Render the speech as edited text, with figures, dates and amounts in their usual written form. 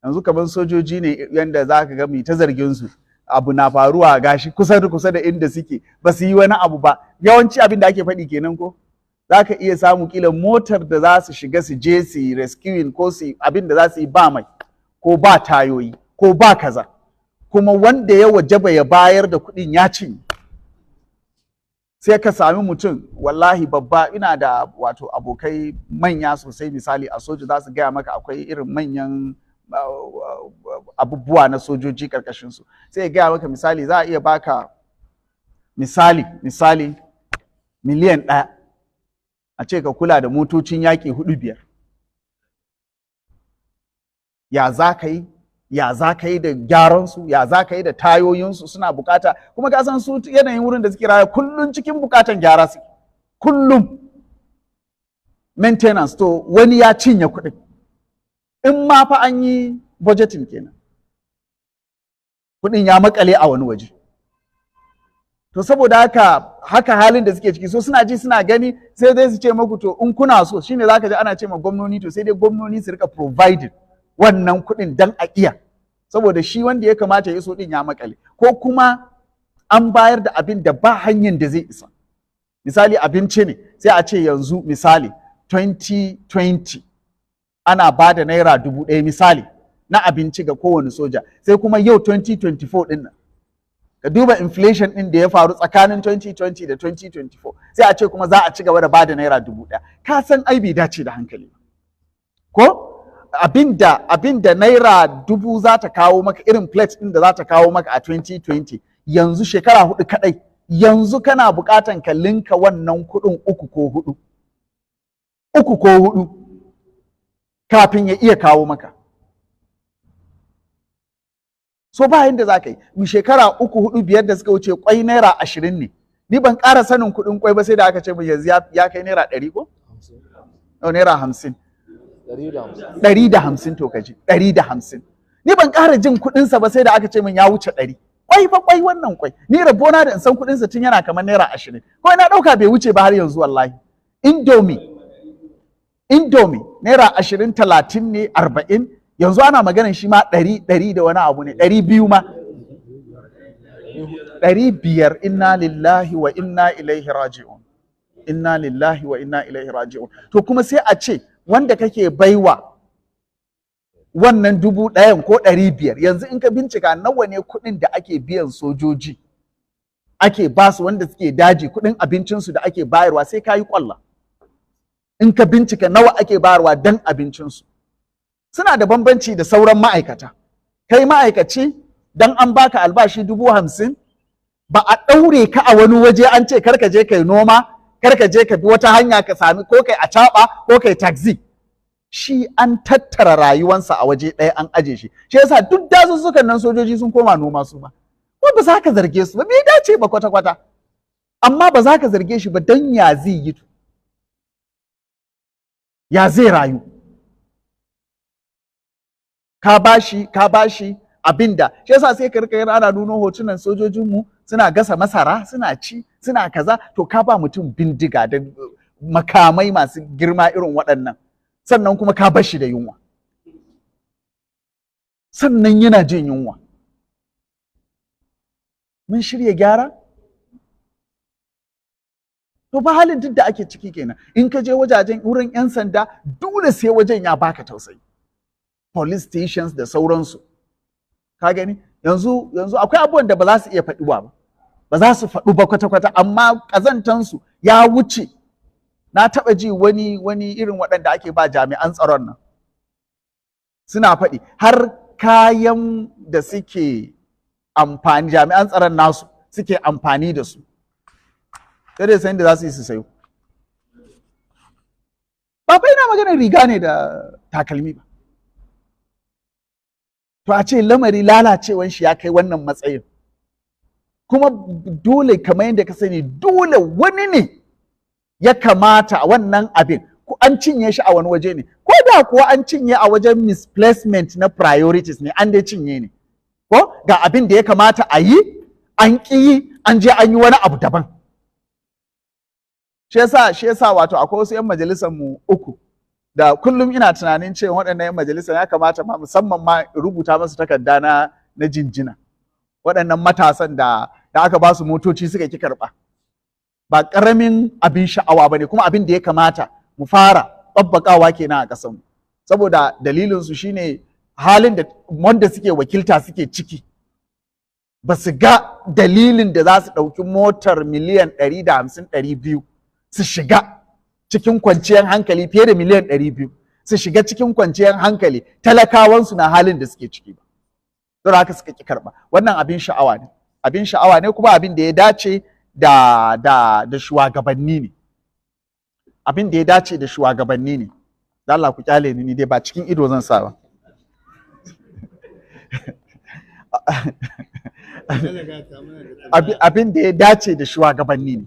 yanzu kamar sojoji ne yanda za ka ga mai ta zargin su abu na faruwa gashi kusa da inda suke ba su yi wani abu ba, yawanci abin da ake faɗi kenan ko za ka iya samu kila motar da za su shiga su je su yi rescuing ko su abin da za su yi ba mai ko ba tayoyi ko ba kaza, kuma wanda ya wajaba ya bayar da kuɗin ya cinye. Sai ka sami mutum wallahi babba, ina da wato abokai manya sosai misali a soja za su gaya maka akwai irin manyan abubuwa na sojoji karkashin su, sai ya gaya maka misali za a iya baka misali miliyan 1 a ce ka kula da motocin yaƙi 4-5. Ya za ka yi da gyaransu, ya za ka yi da tayoyinsu, suna bukata, kuma ka san su yanayin wurin da suke raya kullum cikin bukatan gyara su, kullum maintenance, to wani ya cinye kuɗin in ma fa an yi budgeting kenan, kuɗin ya makale a wani waje. To saboda haka halin da suke ciki, so suna ji suna gani, sai dai su ce maku to in kuna so, shine zaka ji ana ce ma gwamnoni, to sai dai gwamnoni su rika providing wannan kuɗin dan a iya, saboda shi wanda ya kamata ya so din ya makale, ko kuma an bayar da abin da ba hanyar da zai isa. Misali abinci ne, sai a ce yanzu misali 2020 ana ba da naira 1000 misali na abinci ga kowane soja, sai kuma yau 2024 din nan ka duba inflation din da ya faru tsakanin 2020 da 2024, sai a ce kuma za a ci gaba da ba da naira 1000. Ka san ai bai dace da hankali ko abinda naira 1000 za ta kawo maka, irin plate din da za ta kawo maka a 2020, yanzu shekara 4 kadai, yanzu kana bukatan ka linka wannan kudin 3 ko 4 kafin ya iya kawo maka. So ba yanda za ka yi, shekara 3, 4, 5 da suka wuce kwai naira 20 ne, ni ban ƙara sanin kudin kwai ba sai da aka ce min yanzu ya kai naira 100 ko? Naira 50. 150 to kaji 150, ni ban ƙara jin kuɗinsa ba sai da aka ce min ya wuce 100. Kwai wannan kwai, ni rabona da in san kuɗinsa tun yana kamar naira 20, ko na ɗauka bai wuce ba har yanzu wallahi. Indomie naira 20, 30 ne, 40, yanzu ana maganin shi ma 100 da wani abu ne, 200 ma, 500. Inna lillahi wa inna ilaihi raji'un, inna lillahi wa inna ilaihi raji'un. To kuma sai a ce wanda kake baiwa wannan 1000 ko 500, yanzu in ka bincika nawa ne kuɗin da ake biyan sojoji, ake basu wanda suke daji, kuɗin abincinsu da ake bayarwa, sai ka yi ƙwalla in ka bincika nawa ake bayarwa don abincinsu. Suna da bambanci da sauran ma'aikata. Kai ma'aikaci dan an baka albashi 50,000, ba a ɗaure ka a wani waje an ce karka je kai noma, karka je ka bi wata hanya ka sami ko kai acaɓa ko kai taxi. Shi an tattara rayuwansa a waje ɗaya an aje shi. Shi yasa duk dazuzzukan nan sojoji sun koma noma su ba. Ko ba za ka zarge su ba, bai dace ba kwata-kwata. Amma ba za ka zarge shi ba don ya zai yi, ya zai rayu. Ka bashi abinda, shi yasa sai ka rika yana ana nuno hotunan sojojinmu suna gasa masara, suna ci, suna kaza, to ka ba mutum bindiga da makamai masu girma irin waɗannan, sannan kuma ka bashi da yunwa, sannan yana jin yunwa. Mun shirya gyara? To ba halin duk da ake ciki kenan. In ka je wajajen wurin 'yan sanda, dole sai wajen ya baka tausayi. Police stations da sauransu. Ka gani? Yanzu akwai abubuwan da ba za su iya faɗuwa ba. Ba za su faɗu ba kwata-kwata, amma ƙazantansu ya wuce. Na taɓa ji wani irin waɗanda ake ba jami'an tsaron nan. Suna faɗi har kayan da suke amfani, jami'an tsaron nasu suke amfani da su. Sai dai sayin da za su yi su sayo. Ba fa ina maganar riga ne da takalmi ba. To a ce lamari lalacewan shi ya kai wannan matsayin. Kuma dole kamar yadda ka sani, dole wani ne ya kamata wannan abin, ko an cinye shi a wani waje ne, ko da kuwa an cinye a wajen misplacement na priorities ne, an dai cinye ne. Ko ga abin da ya kamata a yi, an ƙi yi, an je an yi wani abu daban. Shi yasa wato akwai wasu 'yan majalisar mu 3 da kullum ina tunanin cewa waɗannan 'yan majalisa ya kamata ma musamman ma rubuta masu takarda na jinjina, waɗannan matasan da aka ba su motoci suka ki karɓa, ba ƙaramin abin sha'awa ba ne, kuma abin da ya kamata mu fara ɓabbakawa kenan a ƙasarmu, saboda dalilinsu shine halin da wanda suke wakilta suke ciki, ba su ga dalilin da za su ɗauki motar miliyan 150-200 su shiga cikin kwanciyar hankali, fiye da miliyan 200 su shiga cikin kwanciyar hankali, talakawansu na halin da suke ciki ba, don haka suka ki karɓa. Wannan abin sha'awa ne, abin sha'awa ne, kuma abin da ya dace da shugabanni ne, abin da ya dace da shugabanni ne. Da Allah ku kyale ni dai ba cikin ido zan sa ba. Abin da ya dace da shugabanni ne.